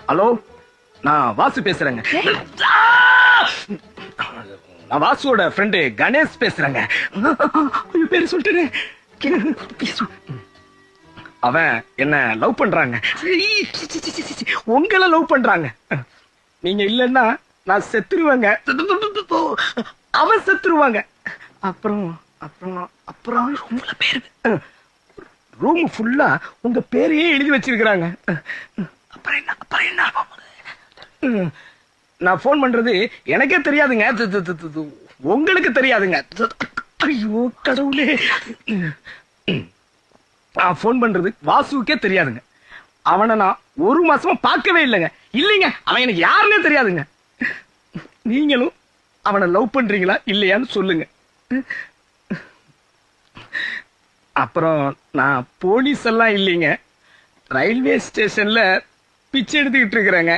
Hello, நான் வாசு பேசுறேங்க. நான் வாசுவோட ஃப்ரெண்டு கணேஷ் பேசுறேங்க. பேரு சொல்லிட்டு அவன் என்ன லவ் பண்றாங்க. உங்களை லவ் பண்றாங்க. நீங்க இல்லன்னா நான் செத்துருவேங்க. அவன் செத்துருவாங்க. அப்புறம் அப்புறம் அப்புறம் ரூம் ஃபுல்லா உங்க பேரையே எழுதி வச்சிருக்காங்க. அப்புறம் என்ன அப்புறம் என்ன? நான் போன் பண்றது எனக்கே தெரியாதுங்க. உங்களுக்கு தெரியாதுங்க. ஐயோ கடவுளே. நான் போன் பண்றது வாசுவுக்கே தெரியாதுங்க. அவனை நான் ஒரு மாசமா பார்க்கவே இல்லைங்க. இல்லைங்க, அவன் எனக்கு யாருன்னே தெரியாதுங்க. நீங்களும் அவனை லவ் பண்றீங்களா இல்லையான்னு சொல்லுங்க. அப்புறம் நான் போலீஸ் எல்லாம் இல்லைங்க, ரயில்வே ஸ்டேஷன்ல பிச்சை எடுத்துக்கிட்டு இருக்கிறேங்க.